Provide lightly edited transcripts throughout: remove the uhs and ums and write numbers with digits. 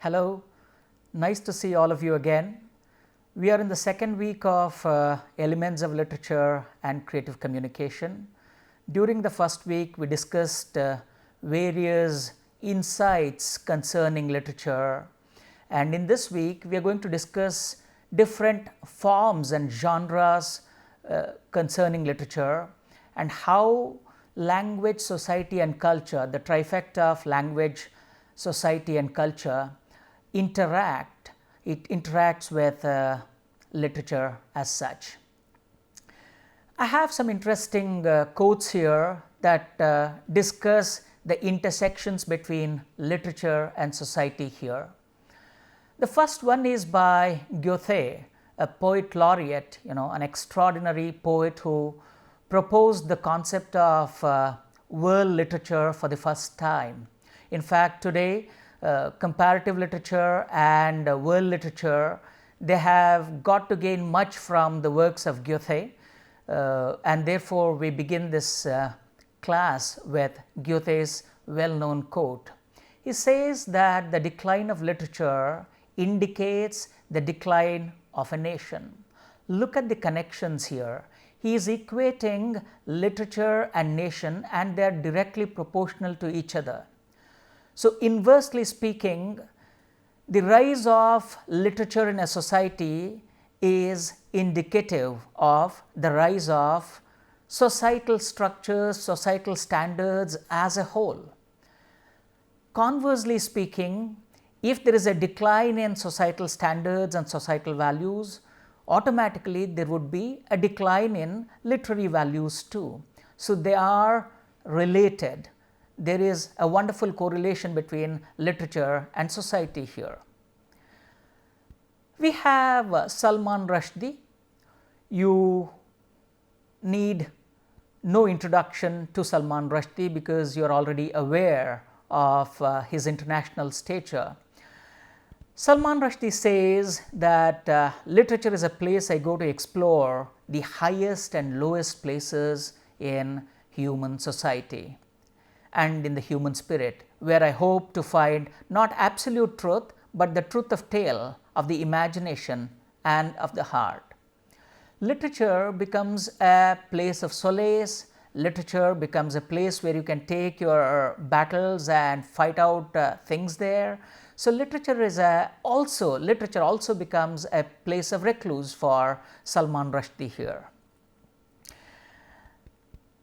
Hello, nice to see all of you again. We are in the second week of Elements of Literature and Creative Communication. During the first week, we discussed various insights concerning literature, and in this week, we are going to discuss different forms and genres concerning literature and how language, society and culture, the trifecta of language, society and culture, it interacts with literature as such. I have some interesting quotes here that discuss the intersections between literature and society here. The first one is by Goethe, a poet laureate, an extraordinary poet who proposed the concept of world literature for the first time. In fact, today comparative literature and world literature, they have got to gain much from the works of Goethe, and therefore we begin this class with Goethe's well-known quote. He says that the decline of literature indicates the decline of a nation. Look at the connections here. He is equating literature and nation, and they are directly proportional to each other. So, inversely speaking, the rise of literature in a society is indicative of the rise of societal structures, societal standards as a whole. Conversely speaking, if there is a decline in societal standards and societal values, automatically there would be a decline in literary values too. So, they are related. There is a wonderful correlation between literature and society here. We have Salman Rushdie. You need no introduction to Salman Rushdie because you are already aware of his international stature. Salman Rushdie says that literature is a place I go to explore the highest and lowest places in human society and in the human spirit, where I hope to find not absolute truth, but the truth of tale of the imagination and of the heart. Literature becomes a place of solace. Literature becomes a place where you can take your battles and fight out things there. So, literature also becomes a place of recluse for Salman Rushdie here.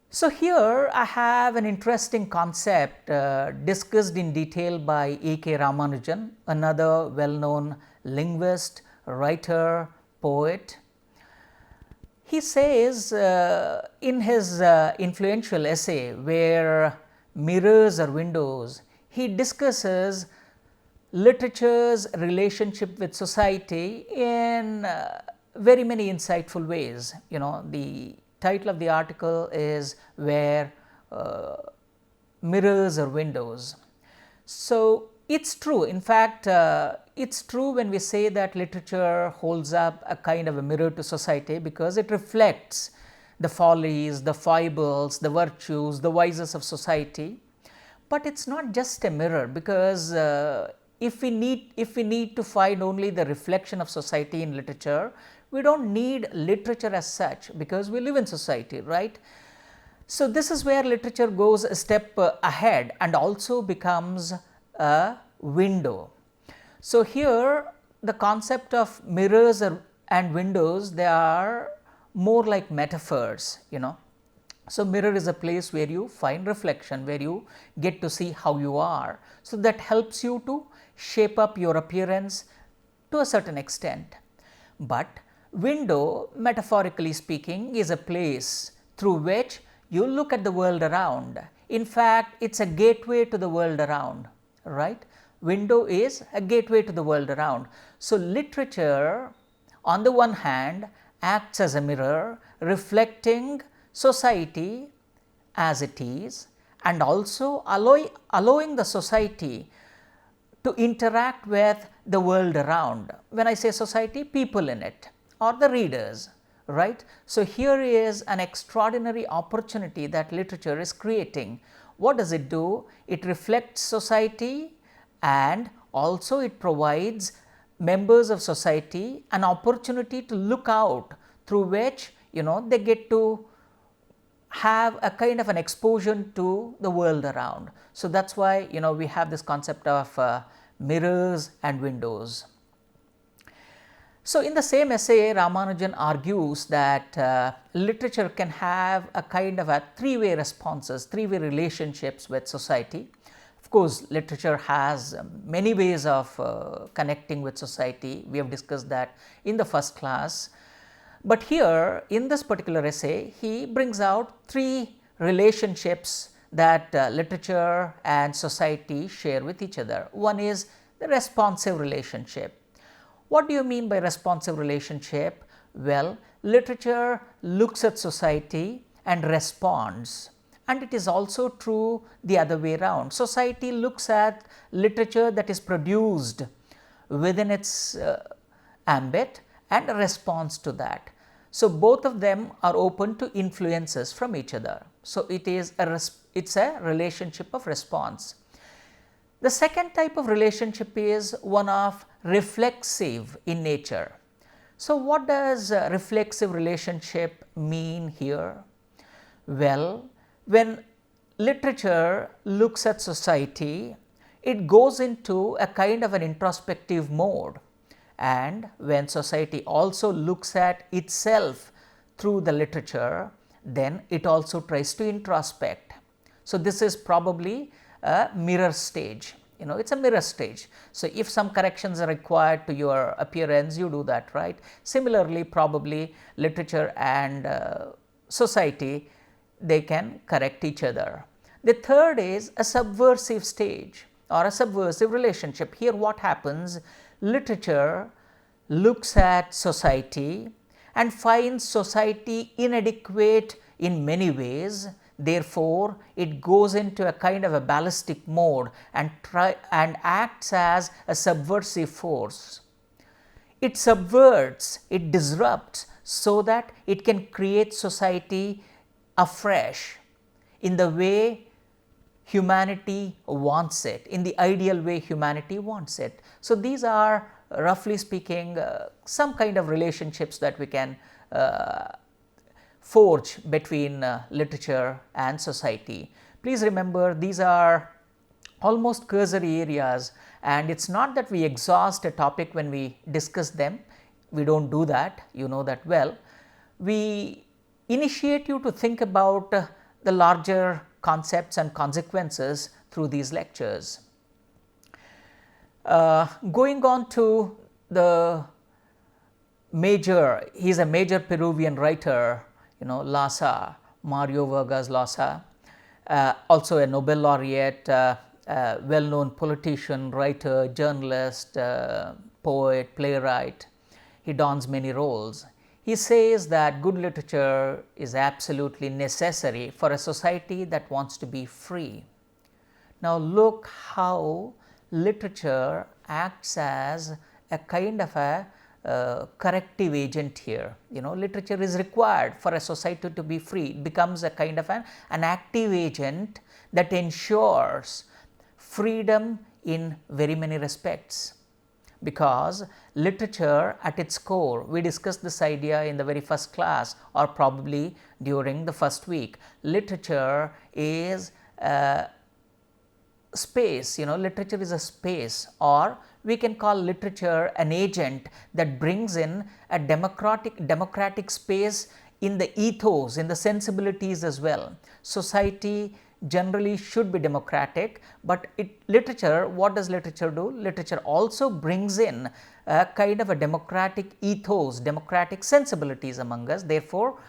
So, here I have an interesting concept discussed in detail by E.K. Ramanujan, another well-known linguist, writer, poet. He says in his influential essay, Where Mirrors Are Windows, he discusses literature's relationship with society in very many insightful ways. The title of the article is Where Mirrors Are Windows. So, it's true. In fact, it's true when we say that literature holds up a kind of a mirror to society, because it reflects the follies, the foibles, the virtues, the vices of society. But it's not just a mirror, because if we need to find only the reflection of society in literature, we don't need literature as such, because we live in society, right? So, this is where literature goes a step ahead and also becomes a window. So, here the concept of mirrors and windows, they are more like metaphors. So, mirror is a place where you find reflection, where you get to see how you are. So, that helps you to shape up your appearance to a certain extent. But window, metaphorically speaking, is a place through which you look at the world around. In fact, it's a gateway to the world around, right? Window is a gateway to the world around. So, literature on the one hand acts as a mirror reflecting society as it is, and also allowing the society to interact with the world around. When I say society, people in it or the readers, right? So, here is an extraordinary opportunity that literature is creating. What does it do? It reflects society and also it provides members of society an opportunity to look out through which they get to have a kind of an exposure to the world around. So, that is why we have this concept of mirrors and windows. So, in the same essay, Ramanujan argues that literature can have a kind of a three-way responses, three-way relationships with society. Of course, literature has many ways of connecting with society. We have discussed that in the first class. But here in this particular essay, he brings out three relationships that literature and society share with each other. One is the responsive relationship. What do you mean by responsive relationship? Well, literature looks at society and responds, and it is also true the other way around. Society looks at literature that is produced within its ambit and responds to that. So, both of them are open to influences from each other. So, it's a relationship of response. The second type of relationship is one of reflexive in nature. So, what does reflexive relationship mean here? Well, when literature looks at society, it goes into a kind of an introspective mode. And when society also looks at itself through the literature, then it also tries to introspect. So, this is probably a mirror stage, it is a mirror stage. So, if some corrections are required to your appearance, you do that, right. Similarly, probably literature and society, they can correct each other. The third is a subversive stage or a subversive relationship. Here what happens? Literature looks at society and finds society inadequate in many ways. Therefore, it goes into a kind of a ballistic mode and acts as a subversive force. It subverts, it disrupts so that it can create society afresh in the way humanity wants it, in the ideal way humanity wants it. So, these are roughly speaking some kind of relationships that we can forge between literature and society. Please remember, these are almost cursory areas, and it is not that we exhaust a topic when we discuss them. We do not do that, you know that well. We initiate you to think about the larger concepts and consequences through these lectures. Going on to the major, he is a major Peruvian writer, Lassa, Mario Vargas Llosa, also a Nobel laureate, well-known politician, writer, journalist, poet, playwright. He dons many roles. He says that good literature is absolutely necessary for a society that wants to be free. Now, look how literature acts as a kind of a corrective agent here. Literature is required for a society to be free. It becomes a kind of an active agent that ensures freedom in very many respects. Because literature at its core, we discussed this idea in the very first class or probably during the first week. Literature is a space, literature is a space, or we can call literature an agent that brings in a democratic space in the ethos, in the sensibilities as well. Society generally should be democratic, but literature, what does literature do? Literature also brings in a kind of a democratic ethos, democratic sensibilities among us. Therefore,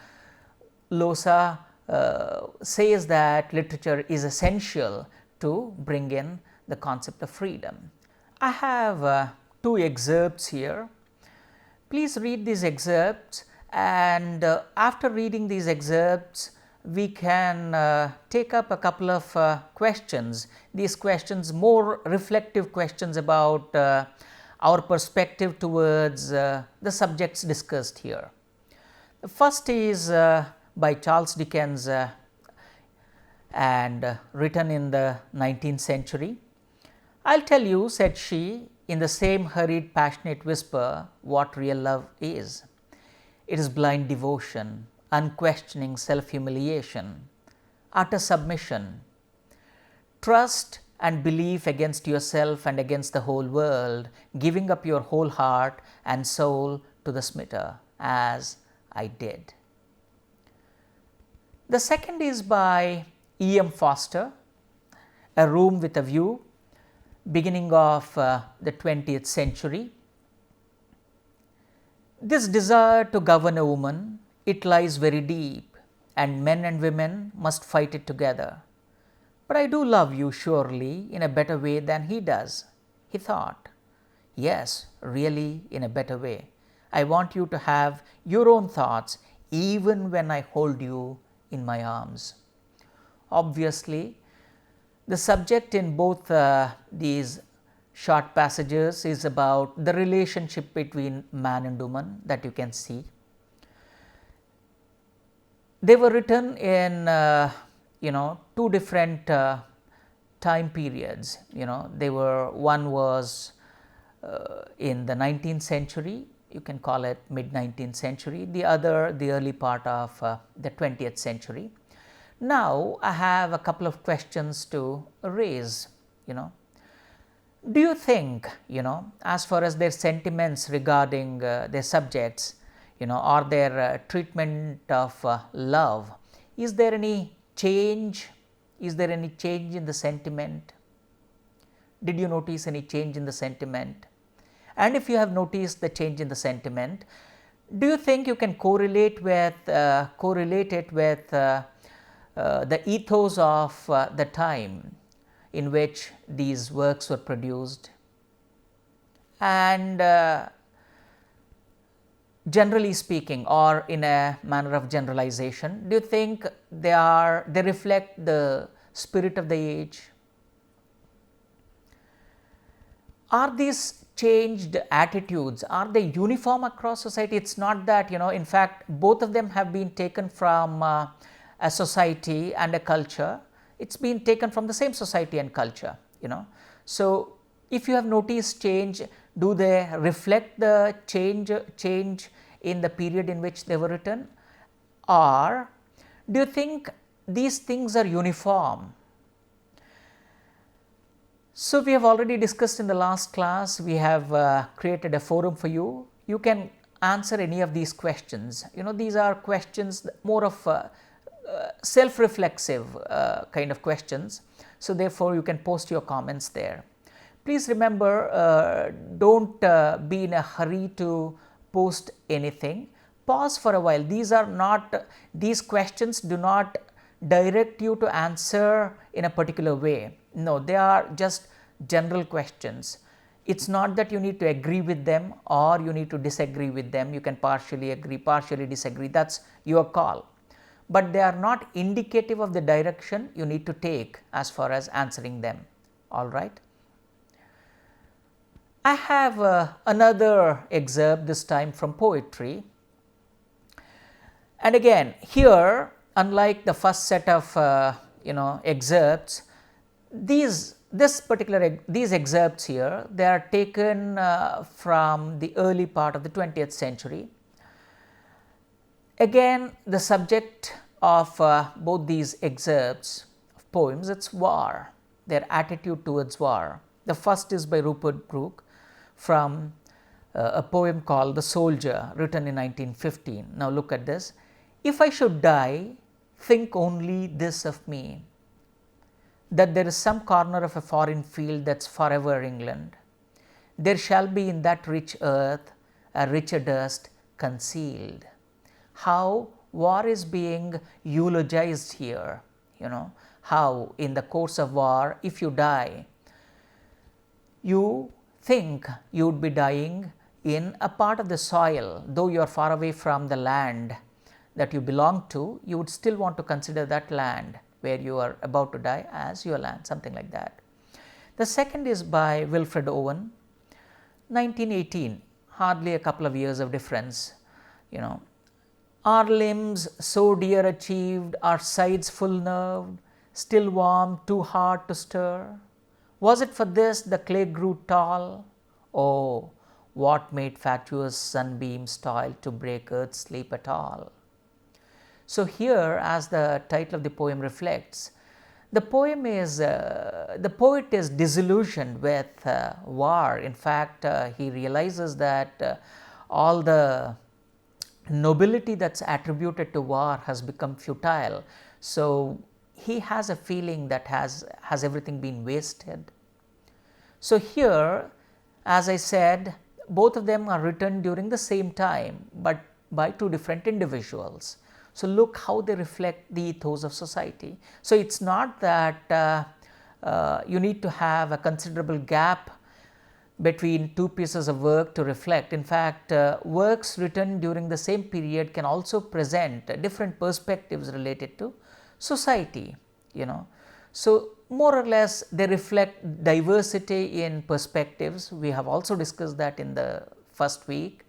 Llosa says that literature is essential to bring in the concept of freedom. I have two excerpts here. Please read these excerpts, and after reading these excerpts, we can take up a couple of questions. These questions, more reflective questions about our perspective towards the subjects discussed here. The first is by Charles Dickens and written in the 19th century. "I'll tell you," said she, in the same hurried, passionate whisper, "what real love is. It is blind devotion, unquestioning self-humiliation, utter submission, trust and belief against yourself and against the whole world, giving up your whole heart and soul to the smitter, as I did." The second is by E.M. Foster, "A Room with a View," beginning of the 20th century. "This desire to govern a woman, it lies very deep, and men and women must fight it together. But I do love you surely in a better way than he does," he thought. "Yes, really in a better way. I want you to have your own thoughts even when I hold you in my arms." Obviously, the subject in both these short passages is about the relationship between man and woman that you can see. They were written in two different time periods. They were, one was in the 19th century, you can call it mid 19th century, the other the early part of the 20th century. Now I have a couple of questions to raise. Do you think, as far as their sentiments regarding their subjects, or their treatment of love, is there any change? Is there any change in the sentiment? Did you notice any change in the sentiment? And if you have noticed the change in the sentiment, do you think you can correlate it with the ethos of the time in which these works were produced? And generally speaking, or in a manner of generalization, do you think they reflect the spirit of the age? Are these changed attitudes, are they uniform across society? It's not that, in fact, both of them have been taken from a society and a culture. It's been taken from the same society and culture, So, if you have noticed change, do they reflect the change in the period in which they were written? Or do you think these things are uniform? So, we have already discussed in the last class, we have created a forum for you. You can answer any of these questions. These are questions more of self-reflexive kind of questions. So, therefore, you can post your comments there. Please remember, don't be in a hurry to post anything. Pause for a while. These questions do not direct you to answer in a particular way. No, they are just general questions. It's not that you need to agree with them or you need to disagree with them. You can partially agree, partially disagree. That's your call. But they are not indicative of the direction you need to take as far as answering them. All right. I have another excerpt, this time from poetry. And again, here, unlike the first set of excerpts, these excerpts here, they are taken from the early part of the 20th century. Again, the subject of both these excerpts of poems, it's war, their attitude towards war. The first is by Rupert Brooke from a poem called The Soldier, written in 1915. Now look at this. "If I should die, think only this of me, that there is some corner of a foreign field that's forever England. There shall be in that rich earth a richer dust concealed." How war is being eulogized here, how in the course of war, if you die, you think you would be dying in a part of the soil, though you are far away from the land that you belong to, you would still want to consider that land where you are about to die as your land, something like that. The second is by Wilfred Owen, 1918, hardly a couple of years of difference. "Our limbs so dear achieved, our sides full nerved, still warm, too hard to stir. Was it for this the clay grew tall? Oh, what made fatuous sunbeams toil to break earth's sleep at all? So, here, as the title of the poem reflects, the poet is disillusioned with war. In fact, he realizes that all the nobility that's attributed to war has become futile. So, he has a feeling that has everything been wasted. So, here, as I said, both of them are written during the same time, but by two different individuals. So, look how they reflect the ethos of society. So, it is not that you need to have a considerable gap between two pieces of work to reflect. In fact, works written during the same period can also present different perspectives related to society, So, more or less they reflect diversity in perspectives. We have also discussed that in the first week.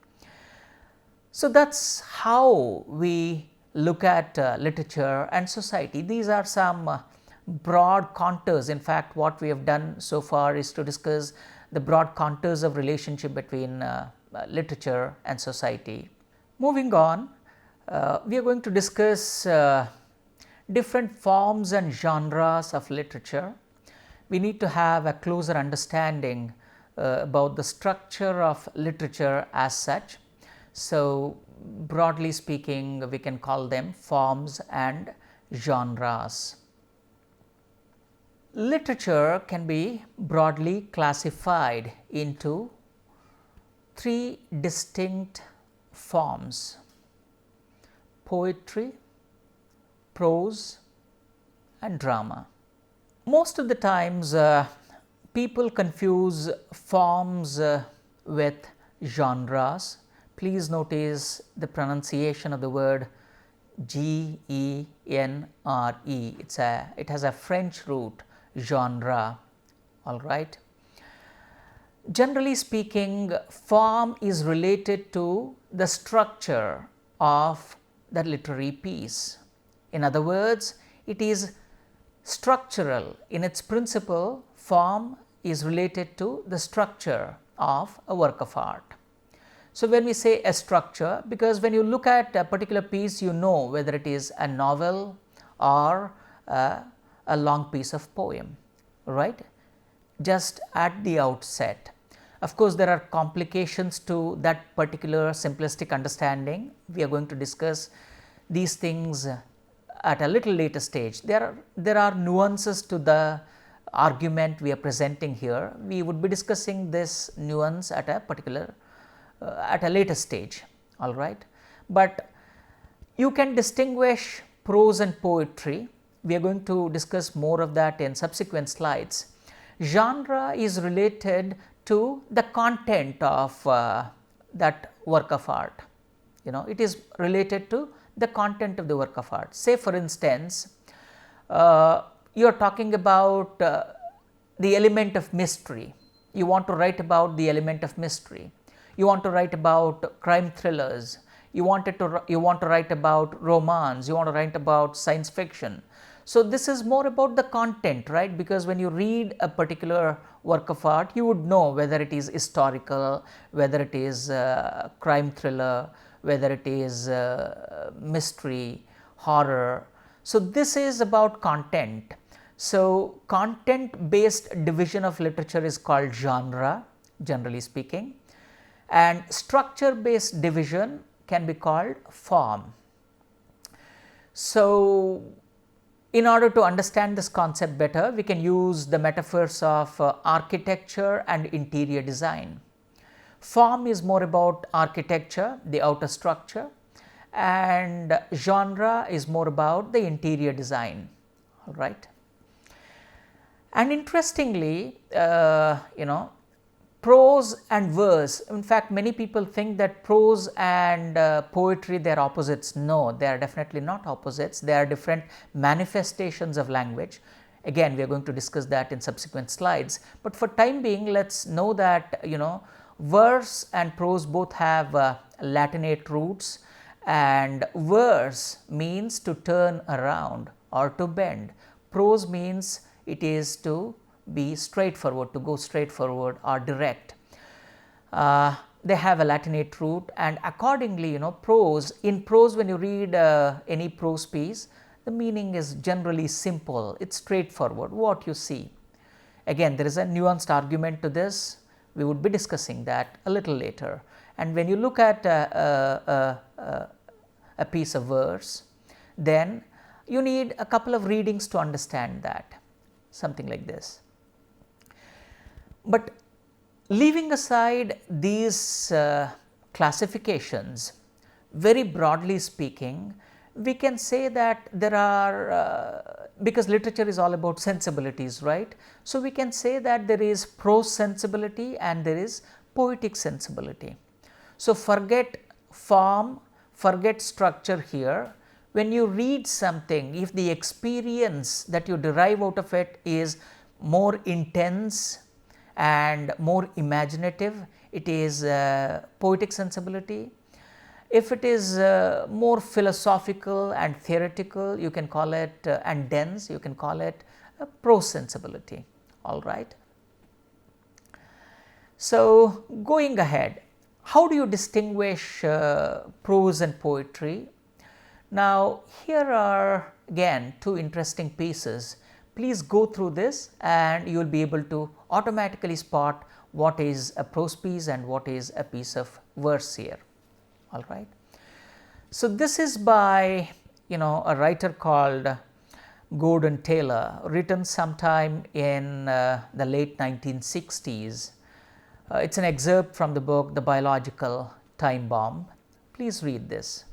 So, that is how we look at literature and society. These are some broad contours. In fact, what we have done so far is to discuss the broad contours of relationship between literature and society. Moving on, we are going to discuss different forms and genres of literature. We need to have a closer understanding about the structure of literature as such. So, broadly speaking, we can call them forms and genres. Literature can be broadly classified into three distinct forms: poetry, prose and drama. Most of the times people confuse forms with genres. Please notice the pronunciation of the word G-E-N-R-E. It has a French root, genre, all right. Generally speaking, form is related to the structure of the literary piece. In other words, it is structural. In its principle, form is related to the structure of a work of art. So, when we say a structure, because when you look at a particular piece, you know whether it is a novel or a long piece of poem, right, just at the outset. Of course, there are complications to that particular simplistic understanding. We are going to discuss these things at a little later stage. There are nuances to the argument we are presenting here. We would be discussing this nuance at a later stage, all right. But you can distinguish prose and poetry. We are going to discuss more of that in subsequent slides. Genre is related to the content of that work of art. It is related to the content of the work of art. Say for instance, you are talking about the element of mystery. You want to write about the element of mystery. You want to write about crime thrillers. You want to write about romance. You want to write about science fiction. So, this is more about the content, right, because when you read a particular work of art, you would know whether it is historical, whether it is crime thriller, whether it is mystery, horror. So, this is about content. So, content based division of literature is called genre, generally speaking, and structure based division can be called form. So, in order to understand this concept better, we can use the metaphors of architecture and interior design. Form is more about architecture, the outer structure, and genre is more about the interior design, all right. And interestingly, prose and verse, in fact, many people think that prose and poetry, they are opposites. No, they are definitely not opposites. They are different manifestations of language. Again, we are going to discuss that in subsequent slides. But for time being, let us know that verse and prose both have Latinate roots, and verse means to turn around or to bend. Prose means it is to be straightforward, to go straightforward or direct. They have a Latinate root, and accordingly, prose, in prose when you read any prose piece, the meaning is generally simple, it is straightforward, what you see. Again, there is a nuanced argument to this, we would be discussing that a little later. And when you look at a piece of verse, then you need a couple of readings to understand that, something like this. But leaving aside these classifications, very broadly speaking, we can say that there are, because literature is all about sensibilities, right. So, we can say that there is prose sensibility and there is poetic sensibility. So, forget form, forget structure here. When you read something, if the experience that you derive out of it is more intense and more imaginative, it is poetic sensibility. If it is more philosophical and theoretical, you can call it and dense, you can call it prose sensibility, all right. So, going ahead, how do you distinguish prose and poetry? Now, here are again two interesting pieces. Please go through this and you will be able to automatically spot what is a prose piece and what is a piece of verse here, all right. So, this is by a writer called Gordon Taylor, written sometime in the late 1960s. It is an excerpt from the book The Biological Time Bomb. Please read this.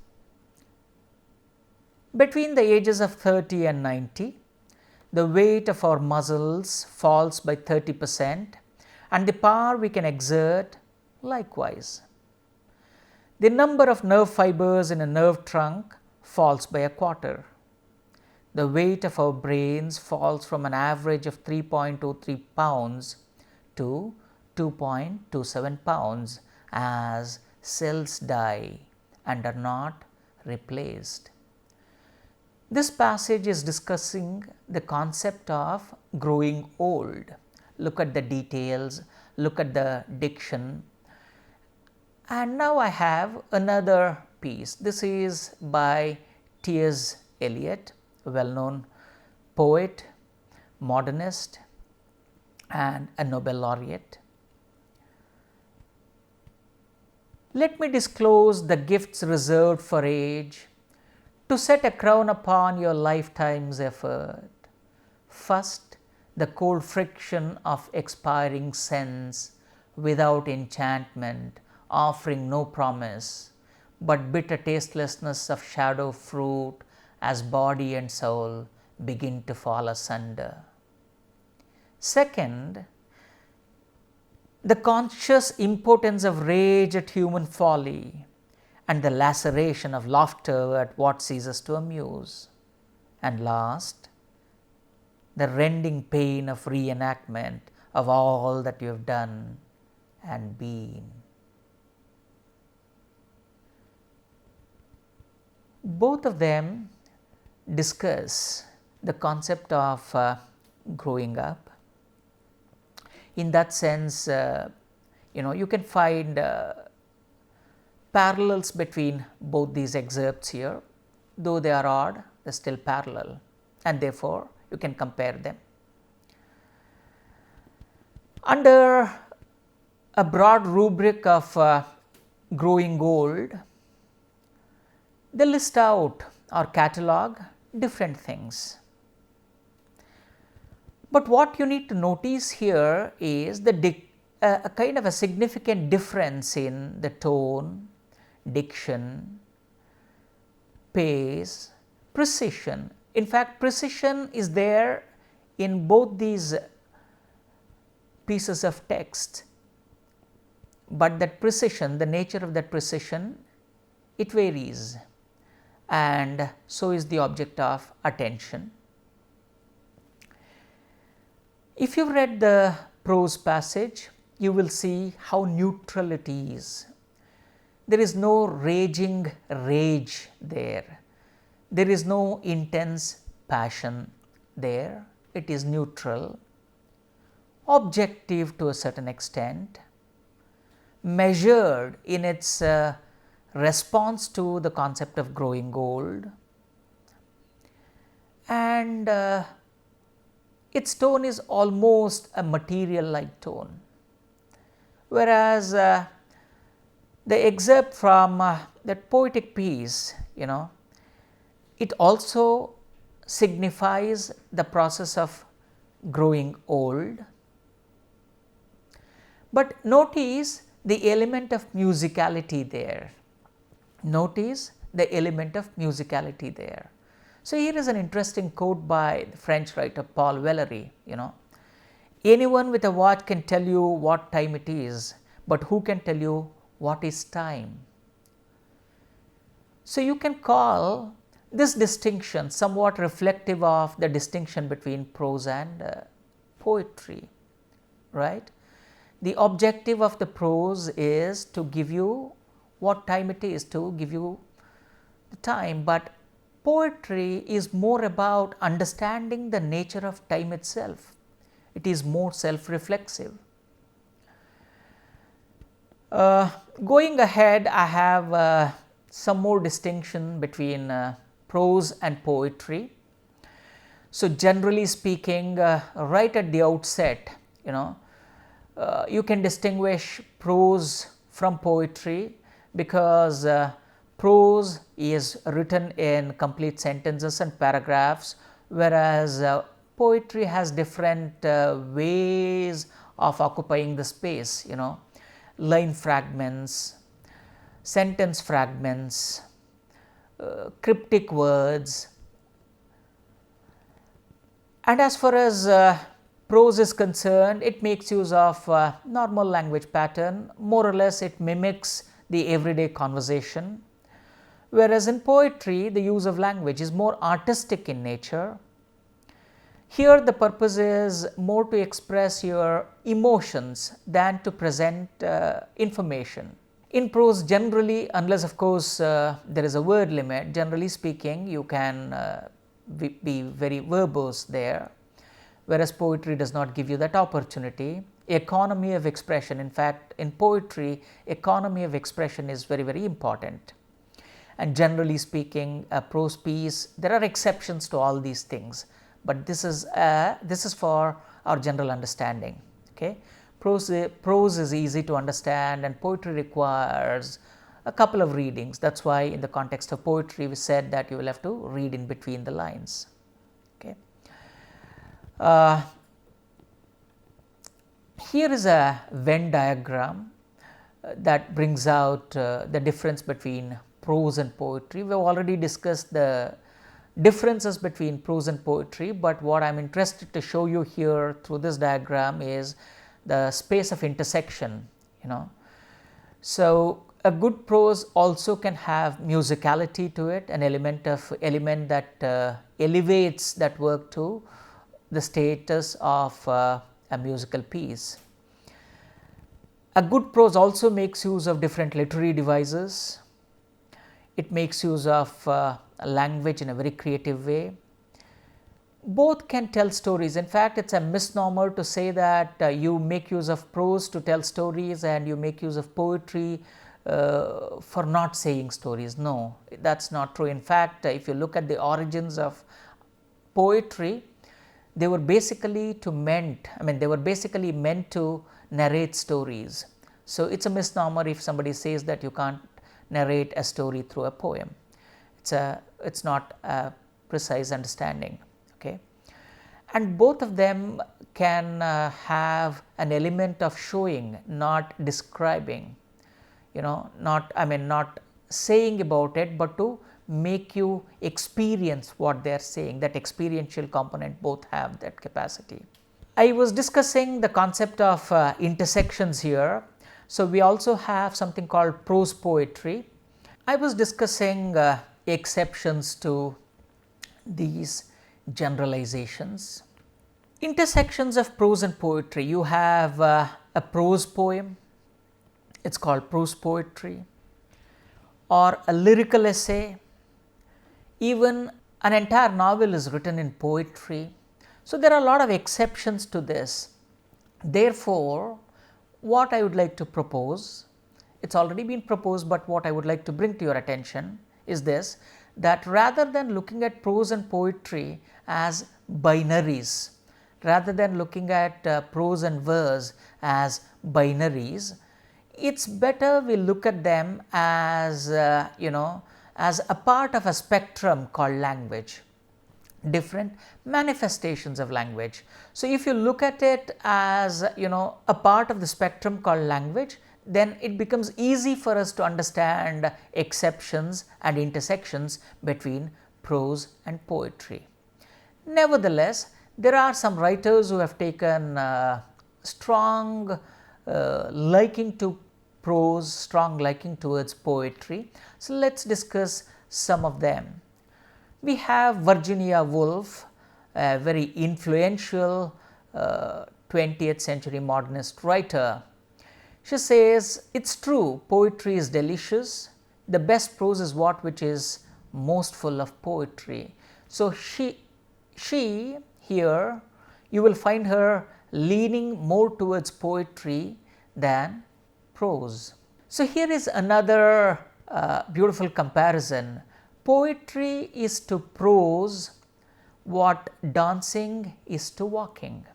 Between the ages of 30 and 90, the weight of our muscles falls by 30% and the power we can exert likewise. The number of nerve fibers in a nerve trunk falls by a quarter. The weight of our brains falls from an average of 3.23 pounds to 2.27 pounds as cells die and are not replaced. This passage is discussing the concept of growing old. Look at the details, look at the diction. And now I have another piece. This is by T.S. Eliot, a well-known poet, modernist, and a Nobel laureate. Let me disclose the gifts reserved for age, to set a crown upon your lifetime's effort. First, the cold friction of expiring sense without enchantment, offering no promise, but bitter tastelessness of shadow fruit as body and soul begin to fall asunder. Second, the conscious impotence of rage at human folly and the laceration of laughter at what ceases to amuse. And last, the rending pain of reenactment of all that you have done and been. Both of them discuss the concept of growing up. In that sense, you can find parallels between both these excerpts here, though they are odd, they are still parallel, and therefore you can compare them. Under a broad rubric of growing old, they list out or catalog different things. But what you need to notice here is a kind of a significant difference in the tone, diction, pace, precision. In fact, precision is there in both these pieces of text, but that precision, the nature of that precision, it varies, and so is the object of attention. If you have read the prose passage, you will see how neutral it is. There is no raging rage there. There is no intense passion there. It is neutral. objective to a certain extent, measured in its response to the concept of growing old, and its tone is almost a material like tone. Whereas the excerpt from that poetic piece, it also signifies the process of growing old. But notice the element of musicality there. Notice the element of musicality there. So, here is an interesting quote by the French writer Paul Valéry. Anyone with a watch can tell you what time it is, but who can tell you what is time? So, you can call this distinction somewhat reflective of the distinction between prose and poetry, right? The objective of the prose is to give you what time it is, to give you the time, but poetry is more about understanding the nature of time itself. It is more self-reflexive. Going ahead, I have some more distinction between prose and poetry. So, generally speaking, right at the outset, you can distinguish prose from poetry because prose is written in complete sentences and paragraphs, whereas poetry has different ways of occupying the space, line fragments, sentence fragments, cryptic words. And as far as prose is concerned, it makes use of normal language pattern, more or less it mimics the everyday conversation, whereas in poetry the use of language is more artistic in nature. Here the purpose is more to express your emotions than to present information. In prose generally, unless of course there is a word limit, generally speaking you can be very verbose there, whereas poetry does not give you that opportunity. Economy of expression, in fact in poetry economy of expression is very, very important. And generally speaking, a prose piece, there are exceptions to all these things, but this is for our general understanding. Okay, prose is easy to understand, and poetry requires a couple of readings. That's why in the context of poetry we said that you will have to read in between the lines. Okay. Here is a Venn diagram that brings out the difference between prose and poetry. We have already discussed the differences between prose and poetry, but what I am interested to show you here through this diagram is the space of intersection. So, a good prose also can have musicality to it, an element that elevates that work to the status of a musical piece. A good prose also makes use of different literary devices. It makes use of language in a very creative way. Both can tell stories. In fact, it is a misnomer to say that you make use of prose to tell stories and you make use of poetry for not saying stories. No, that is not true. In fact, if you look at the origins of poetry, they were basically meant to narrate stories. So, it is a misnomer if somebody says that you can't narrate a story through a poem. It's not a precise understanding. Okay, and both of them can have an element of showing, not describing. Not saying about it, but to make you experience what they are saying. That experiential component both have that capacity. I was discussing the concept of intersections here. So, we also have something called prose poetry. I was discussing exceptions to these generalizations. Intersections of prose and poetry. You have a prose poem, it is called prose poetry, or a lyrical essay. Even an entire novel is written in poetry. So, there are a lot of exceptions to this. Therefore, what I would like to propose, it's already been proposed, but what I would like to bring to your attention is this, that rather than looking at prose and poetry as binaries, rather than looking at prose and verse as binaries, it's better we look at them as as a part of a spectrum called language, different manifestations of language. So, if you look at it as a part of the spectrum called language, then it becomes easy for us to understand exceptions and intersections between prose and poetry. Nevertheless, there are some writers who have taken strong liking to prose, strong liking towards poetry. So, let us discuss some of them. We have Virginia Woolf, a very influential 20th century modernist writer. She says, it's true, poetry is delicious, the best prose is what which is most full of poetry. So, she here you will find her leaning more towards poetry than prose. So, here is another beautiful comparison. Poetry is to prose what dancing is to walking.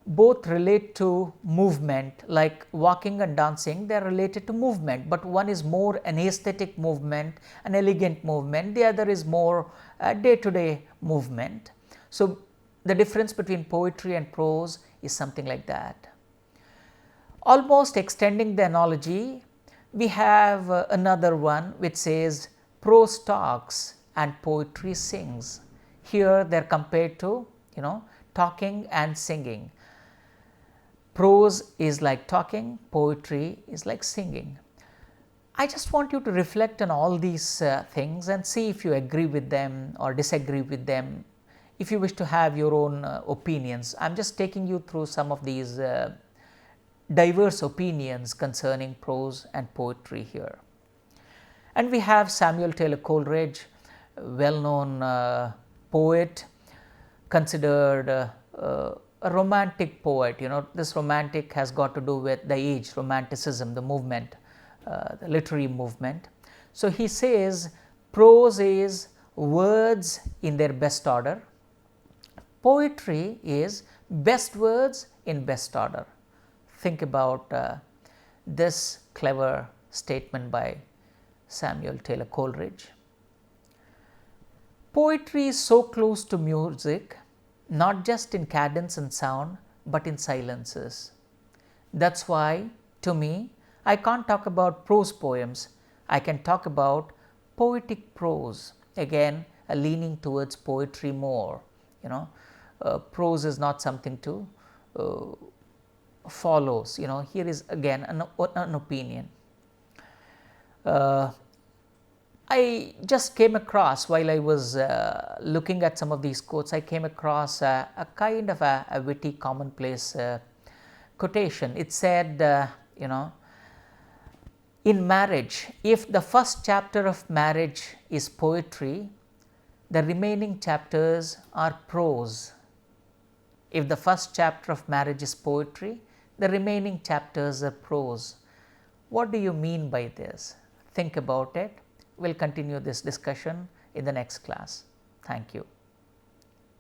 Both relate to movement, like walking and dancing, they are related to movement, but one is more an aesthetic movement, an elegant movement, the other is more day to day movement. So, the difference between poetry and prose is something like that. Almost extending the analogy, we have another one which says prose talks and poetry sings. Here they are compared to talking and singing. Prose is like talking, poetry is like singing. I just want you to reflect on all these things and see if you agree with them or disagree with them. If you wish to have your own opinions, I am just taking you through some of these diverse opinions concerning prose and poetry here. And we have Samuel Taylor Coleridge, well known poet, considered a romantic poet. This romantic has got to do with the age, romanticism, the movement, the literary movement. So, he says prose is words in their best order, poetry is best words in best order. Think about this clever statement by Samuel Taylor Coleridge. Poetry is so close to music, not just in cadence and sound, but in silences. That's why, to me, I can't talk about prose poems, I can talk about poetic prose. Again, a leaning towards poetry more. Prose is not something to follows. Here is again an opinion. I just came across, while I was looking at some of these quotes, I came across a kind of a witty commonplace quotation. It said, in marriage, if the first chapter of marriage is poetry, the remaining chapters are prose. If the first chapter of marriage is poetry, the remaining chapters are prose. What do you mean by this? Think about it. We will continue this discussion in the next class. Thank you.